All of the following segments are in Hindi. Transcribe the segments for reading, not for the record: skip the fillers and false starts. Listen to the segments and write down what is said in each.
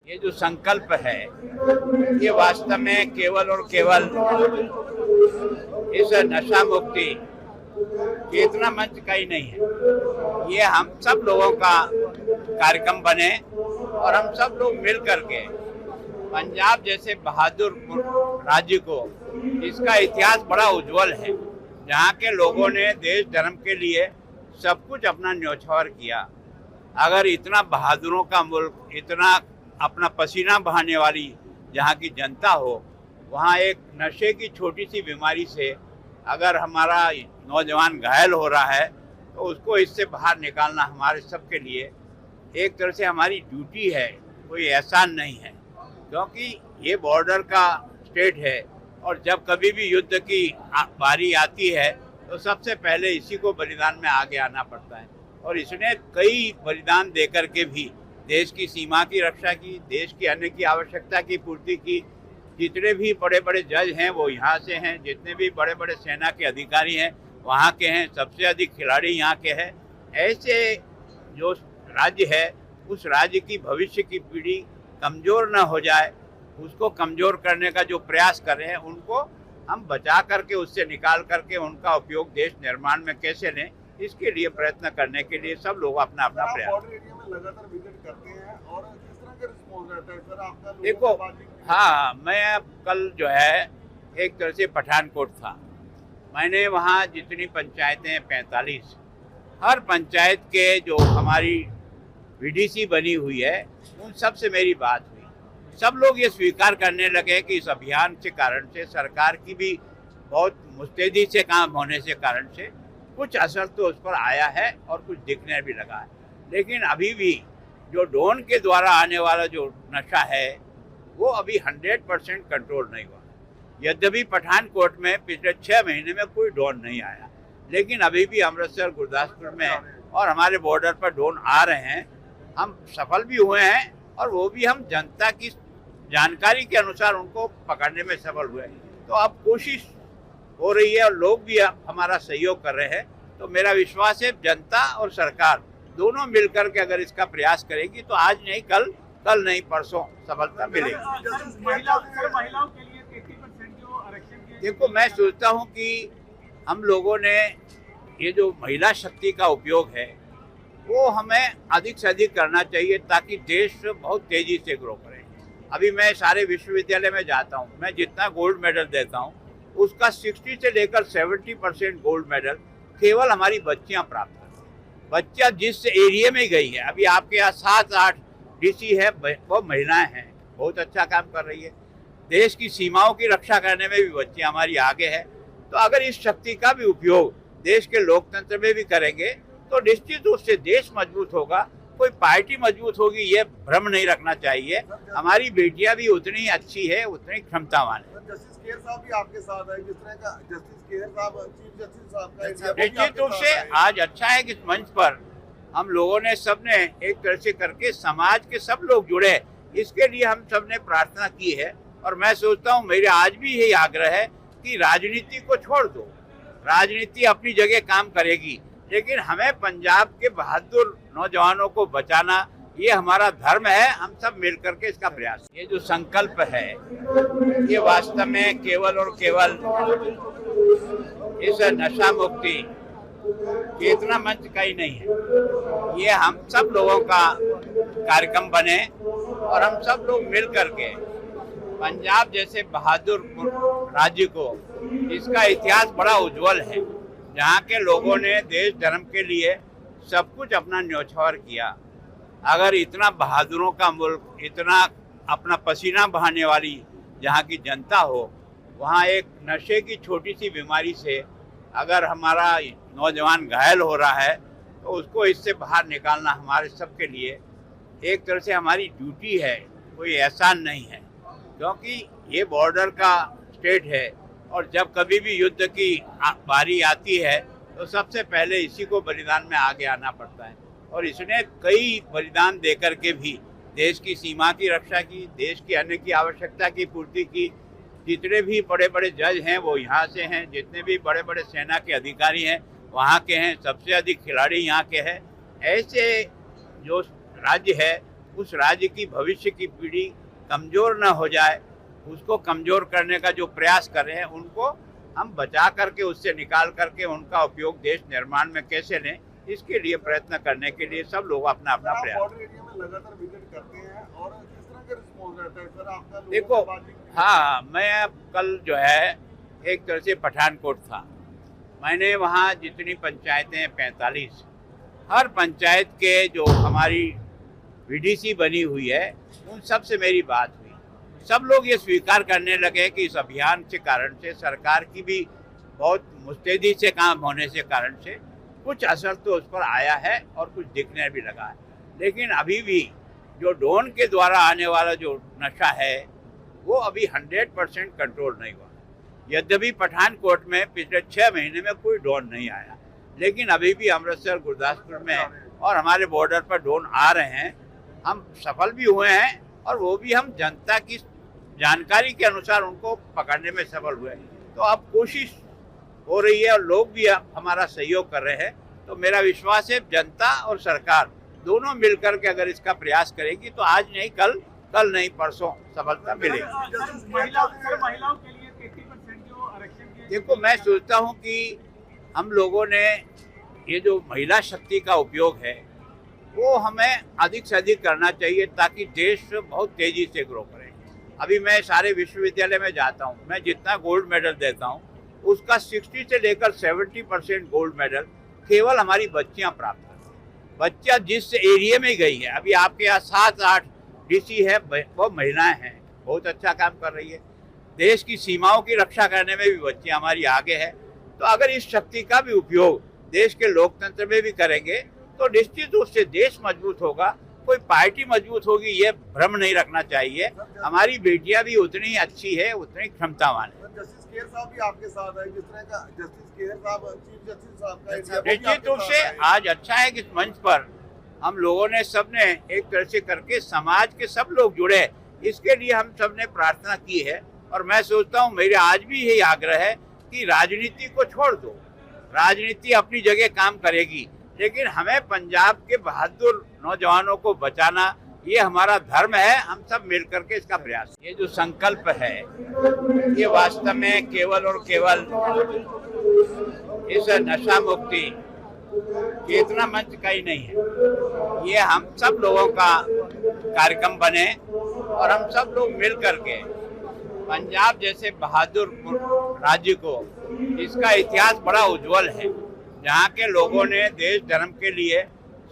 ये जो संकल्प है ये वास्तव में केवल और केवल इस नशा मुक्ति चेतना मंच का ही नहीं है। ये हम सब लोगों का कार्यक्रम बने और हम सब लोग मिल करके पंजाब जैसे बहादुर राज्य को, इसका इतिहास बड़ा उज्जवल है, जहाँ के लोगों ने देश धर्म के लिए सब कुछ अपना न्योछावर किया। अगर इतना बहादुरों का मुल्क, इतना अपना पसीना बहाने वाली जहाँ की जनता हो, वहाँ एक नशे की छोटी सी बीमारी से अगर हमारा नौजवान घायल हो रहा है तो उसको इससे बाहर निकालना हमारे सबके लिए एक तरह से हमारी ड्यूटी है, कोई एहसान नहीं है। क्योंकि ये बॉर्डर का स्टेट है और जब कभी भी युद्ध की बारी आती है तो सबसे पहले इसी को बलिदान में आगे आना पड़ता है। और इसने कई बलिदान देकर के भी देश की सीमा की रक्षा की, देश की अन्य की आवश्यकता की पूर्ति की। जितने भी बड़े बड़े जज हैं वो यहाँ से हैं, जितने भी बड़े बड़े सेना के अधिकारी हैं वहाँ के हैं, सबसे अधिक खिलाड़ी यहाँ के हैं। ऐसे जो राज्य है उस राज्य की भविष्य की पीढ़ी कमज़ोर न हो जाए, उसको कमज़ोर करने का जो प्रयास कर रहे हैं उनको हम बचा करके, उससे निकाल करके उनका उपयोग देश निर्माण में कैसे लें, इसके लिए प्रयत्न करने के लिए सब लोग अपना अपना प्रयास। बॉर्डर एरिया में लगातार विजिट करते हैं और किस तरह का रिस्पॉन्स रहता है सर आपका? देखो, हाँ, मैं कल जो है एक तरह से पठानकोट था। मैंने वहाँ जितनी पंचायतें 45, हर पंचायत के जो हमारी वीडीसी बनी हुई है उन सब से मेरी बात हुई। सब लोग ये स्वीकार करने लगे कि इस अभियान के कारण से, सरकार की भी बहुत मुस्तैदी से काम होने से कारण से कुछ असर तो उस पर आया है और कुछ दिखने भी लगा है। लेकिन अभी भी जो ड्रोन के द्वारा आने वाला जो नशा है वो अभी 100% कंट्रोल नहीं हुआ। यद्यपि पठानकोट में पिछले 6 महीने में कोई ड्रोन नहीं आया, लेकिन अभी भी अमृतसर, गुरदासपुर में और हमारे बॉर्डर पर ड्रोन आ रहे हैं। हम सफल भी हुए हैं और वो भी हम जनता की जानकारी के अनुसार उनको पकड़ने में सफल हुए। तो अब कोशिश हो रही है और लोग भी हमारा सहयोग कर रहे हैं। तो मेरा विश्वास है जनता और सरकार दोनों मिलकर के अगर इसका प्रयास करेगी तो आज नहीं कल नहीं परसों सफलता मिलेगी। महिलाओं के लिए 30% जो आरक्षण, देखो, मैं सोचता हूँ कि हम लोगों ने ये जो महिला शक्ति का उपयोग है वो हमें अधिक से अधिक करना चाहिए ताकि देश बहुत तेजी से ग्रो करे। अभी मैं सारे विश्वविद्यालय में जाता हूँ, मैं जितना गोल्ड मेडल देता हूँ उसका 60 से लेकर 70% गोल्ड मेडल केवल हमारी बच्चियाँ प्राप्त करती हैं। बच्चियाँ जिस एरिया में गई है, अभी आपके यहाँ 7-8 डीसी है वो महिलाएं हैं, बहुत अच्छा काम कर रही है। देश की सीमाओं की रक्षा करने में भी बच्चियाँ हमारी आगे है। तो अगर इस शक्ति का भी उपयोग देश के लोकतंत्र में भी करेंगे तो निश्चित रूप से देश मजबूत होगा, कोई पार्टी मजबूत होगी ये भ्रम नहीं रखना चाहिए। हमारी बेटियां भी उतनी ही अच्छी है, उतनी क्षमतावान है। जस्टिस केयर साहब भी आपके साथ है, किस तरह का जस्टिस केयर साहब, चीफ जस्टिस साहब का निश्चित रूप से आज अच्छा है कि इस मंच पर हम लोगों ने सबने एक तरह से करके समाज के सब लोग जुड़े, इसके लिए हम सबने प्रार्थना की है। और मैं सोचता हूँ, मेरे आज भी यही आग्रह है कि राजनीति को छोड़ दो, राजनीति अपनी जगह काम करेगी, लेकिन हमें पंजाब के बहादुर नौजवानों को बचाना ये हमारा धर्म है। हम सब मिलकर के इसका प्रयास, ये जो संकल्प है ये वास्तव में केवल और केवल इस नशा मुक्ति चेतना मंच का ही नहीं है। ये हम सब लोगों का कार्यक्रम बने और हम सब लोग मिल करके पंजाब जैसे बहादुर राज्य को, इसका इतिहास बड़ा उज्जवल है, जहाँ के लोगों ने देश धर्म के लिए सब कुछ अपना न्योछावर किया। अगर इतना बहादुरों का मुल्क, इतना अपना पसीना बहाने वाली जहाँ की जनता हो, वहाँ एक नशे की छोटी सी बीमारी से अगर हमारा नौजवान घायल हो रहा है तो उसको इससे बाहर निकालना हमारे सबके लिए एक तरह से हमारी ड्यूटी है, कोई एहसान नहीं है। क्योंकि ये बॉर्डर का स्टेट है और जब कभी भी युद्ध की बारी आती है तो सबसे पहले इसी को बलिदान में आगे आना पड़ता है। और इसने कई बलिदान देकर के भी देश की सीमा की रक्षा की, देश की अन्य की आवश्यकता की पूर्ति की। जितने भी बड़े बड़े जज हैं वो यहाँ से हैं, जितने भी बड़े बड़े सेना के अधिकारी हैं वहाँ के हैं, सबसे अधिक खिलाड़ी यहाँ के हैं। ऐसे जो राज्य है उस राज्य की भविष्य की पीढ़ी कमजोर न हो जाए, उसको कमजोर करने का जो प्रयास कर रहे हैं उनको हम बचा करके, उससे निकाल करके उनका उपयोग देश निर्माण में कैसे लें, इसके लिए प्रयत्न करने के लिए सब लोग अपना अपना आप प्रयास। बॉर्डर एरिया में लगातार विजिट करते हैं और किस तरह का रिस्पॉन्स रहता है सर आपका लोगों देखो, से बातचीत में? हाँ, मैं अब कल जो है एक तरह से पठानकोट था। मैंने वहाँ जितनी पंचायतें हैं 45, हर पंचायत के जो हमारी वीडीसी बनी हुई है उन सब से मेरी बात हुई। सब लोग ये स्वीकार करने लगे कि इस अभियान के कारण से, सरकार की भी बहुत मुस्तैदी से काम होने से कारण से कुछ असर तो उस पर आया है और कुछ दिखने भी लगा है। लेकिन अभी भी जो ड्रोन के द्वारा आने वाला जो नशा है वो अभी 100% कंट्रोल नहीं हुआ। यद्यपि पठानकोट में पिछले 6 महीने में कोई ड्रोन नहीं आया, लेकिन अभी भी अमृतसर, गुरदासपुर में और हमारे बॉर्डर पर ड्रोन आ रहे हैं। हम सफल भी हुए हैं और वो भी हम जनता की जानकारी के अनुसार उनको पकड़ने में सफल हुए। तो अब कोशिश हो रही है और लोग भी हमारा सहयोग कर रहे हैं। तो मेरा विश्वास है जनता और सरकार दोनों मिलकर के अगर इसका प्रयास करेगी तो आज नहीं कल नहीं परसों सफलता मिलेगी। महिलाओं के लिए 33% जो आरक्षण के, देखो, मैं सोचता हूँ कि हम लोगों ने ये जो महिला शक्ति का उपयोग है वो हमें अधिक से अधिक करना चाहिए ताकि देश बहुत तेजी से ग्रो करे। अभी मैं सारे विश्वविद्यालय में जाता हूँ, मैं जितना गोल्ड मेडल देता हूँ उसका 60 से लेकर 70% गोल्ड मेडल केवल हमारी बच्चियाँ प्राप्त करती हैं। बच्चियाँ जिस एरिया में गई है, अभी आपके यहाँ 7-8 डीसी है, वो महिलाएं हैं, बहुत अच्छा काम कर रही है। देश की सीमाओं की रक्षा करने में भी बच्चियाँ हमारी आगे है। तो अगर इस शक्ति का भी उपयोग देश के लोकतंत्र में भी करेंगे तो निश्चित रूप से देश मजबूत होगा, कोई पार्टी मजबूत होगी ये भ्रम नहीं रखना चाहिए। हमारी बेटियां भी उतनी अच्छी है, उतनी क्षमतावान है। जस्टिस केयर साहब भी आपके साथ है, किस तरह का जस्टिस केयर साहब, चीफ जस्टिस साहब का एरिया वो भी निश्चित आपके रूप साथ से है। आज अच्छा है कि इस मंच पर हम लोगों ने सबने एक तरह से करके समाज के सब लोग जुड़े, इसके लिए हम सबने प्रार्थना की है। और मैं सोचता हूँ, मेरे आज भी यही आग्रह है कि राजनीति को छोड़ दो, राजनीति अपनी जगह काम करेगी, लेकिन हमें पंजाब के बहादुर नौजवानों को बचाना ये हमारा धर्म है। हम सब मिलकर के इसका प्रयास, ये जो संकल्प है ये वास्तव में केवल और केवल इस नशा मुक्ति चेतना मंच का ही नहीं है, ये हम सब लोगों का कार्यक्रम बने और हम सब लोग मिल करके पंजाब जैसे बहादुर राज्य को, इसका इतिहास बड़ा उज्जवल है, जहाँ के लोगों ने देश धर्म के लिए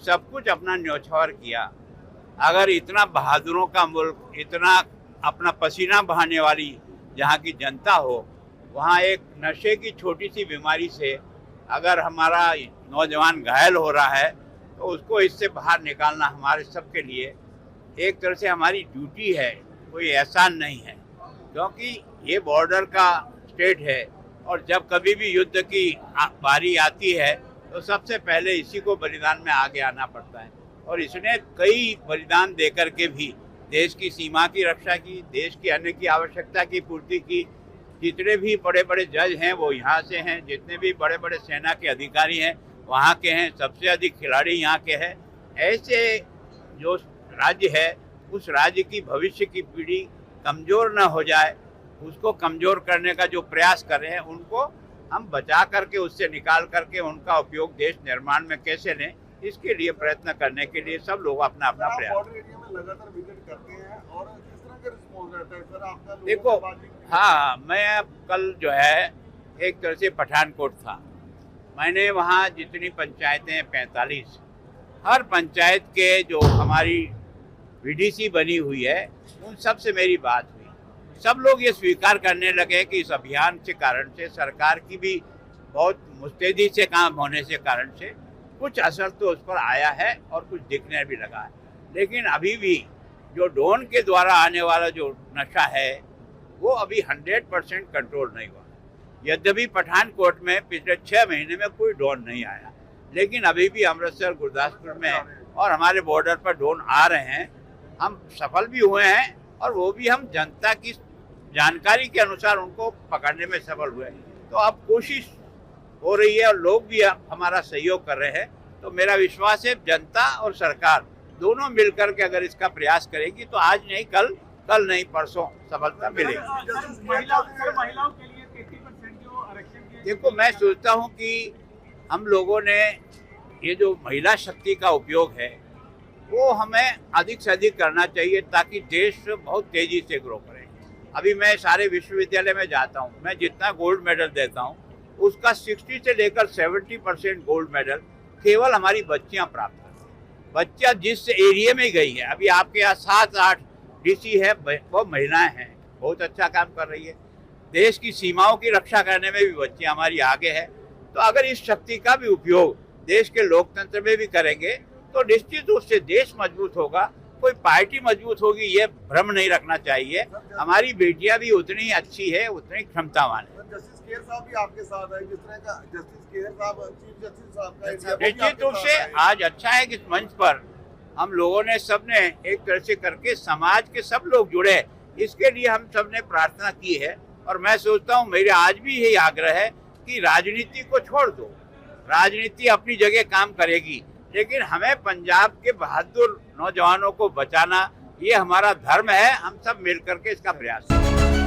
सब कुछ अपना न्यौछावर किया। अगर इतना बहादुरों का मुल्क, इतना अपना पसीना बहाने वाली जहाँ की जनता हो, वहाँ एक नशे की छोटी सी बीमारी से अगर हमारा नौजवान घायल हो रहा है तो उसको इससे बाहर निकालना हमारे सबके लिए एक तरह से हमारी ड्यूटी है, कोई एहसान नहीं है। क्योंकि ये बॉर्डर का स्टेट है और जब कभी भी युद्ध की बारी आती है तो सबसे पहले इसी को बलिदान में आगे आना पड़ता है। और इसने कई बलिदान देकर के भी देश की सीमा की रक्षा की, देश की अन्य की आवश्यकता की पूर्ति की। जितने भी बड़े बड़े जज हैं वो यहाँ से हैं, जितने भी बड़े बड़े सेना के अधिकारी हैं वहाँ के हैं, सबसे अधिक खिलाड़ी यहाँ के हैं। ऐसे जो राज्य है उस राज्य की भविष्य की पीढ़ी कमज़ोर न हो जाए, उसको कमज़ोर करने का जो प्रयास कर रहे हैं उनको हम बचा करके, उससे निकाल करके उनका उपयोग देश निर्माण में कैसे लें, इसके लिए प्रयत्न करने के लिए सब लोग अपना अपना आप प्रयास। बॉर्डर एरिया में लगातार विजिट करते हैं और किस तरह का रिस्पॉन्स रहता है सर आपका लोगों देखो, से बातचीत में? हाँ, मैं अब कल जो है एक तरह से पठानकोट था। मैंने वहाँ जितनी पंचायतें हैं 45, हर पंचायत के जो हमारी वीडीसी बनी हुई है उन सब से मेरी बात हुई। सब लोग ये स्वीकार करने लगे कि इस अभियान के कारण से, सरकार की भी बहुत मुस्तैदी से काम होने से कारण से कुछ असर तो उस पर आया है और कुछ दिखने भी लगा है। लेकिन अभी भी जो ड्रोन के द्वारा आने वाला जो नशा है वो अभी 100% कंट्रोल नहीं हुआ। यद्यपि पठानकोट में पिछले 6 महीने में कोई ड्रोन नहीं आया, लेकिन अभी भी अमृतसर, गुरदासपुर में और हमारे बॉर्डर पर ड्रोन आ रहे हैं। हम सफल भी हुए हैं और वो भी हम जनता की जानकारी के अनुसार उनको पकड़ने में सफल हुए। तो अब कोशिश हो रही है और लोग भी हमारा सहयोग कर रहे हैं। तो मेरा विश्वास है जनता और सरकार दोनों मिलकर के अगर इसका प्रयास करेगी तो आज नहीं कल नहीं परसों सफलता मिलेगी। महिलाओं के लिए 33% जो आरक्षण के देखो, मैं सोचता हूँ कि हम लोगों ने ये जो महिला शक्ति का उपयोग है वो हमें अधिक से अधिक करना चाहिए ताकि देश बहुत तेजी से ग्रो करे। अभी मैं सारे विश्वविद्यालय में जाता हूँ, मैं जितना गोल्ड मेडल देता हूँ उसका 60 से लेकर 70% गोल्ड मेडल केवल हमारी बच्चियाँ प्राप्त करती हैं। बच्चियाँ जिस एरिया में गई है, अभी आपके यहाँ 7-8 डीसी है, वो महिलाएं हैं, बहुत अच्छा काम कर रही है। देश की सीमाओं की रक्षा करने में भी बच्चियाँ हमारी आगे है। तो अगर इस शक्ति का भी उपयोग देश के लोकतंत्र में भी करेंगे तो निश्चित रूप से देश मजबूत होगा, कोई पार्टी मजबूत होगी ये भ्रम नहीं रखना चाहिए। हमारी बेटियां भी उतनी अच्छी है, उतनी क्षमतावान है। जस्टिस केयर साहब भी आपके साथ है, जिस तरह का जस्टिस केयर साहब चीफ जस्टिस साहब का इंडिया, वो भी निश्चित आपके रूप साथ से है। आज अच्छा है कि इस मंच पर हम लोगों ने सबने एक तरह से करके समाज के सब लोग जुड़े, इसके लिए हम सब ने प्रार्थना की है। और मैं सोचता हूँ, मेरे आज भी यही आग्रह है कि राजनीति को छोड़ दो, राजनीति अपनी जगह काम करेगी, लेकिन हमें पंजाब के बहादुर नौजवानों को बचाना ये हमारा धर्म है। हम सब मिलकर के इसका प्रयास करें।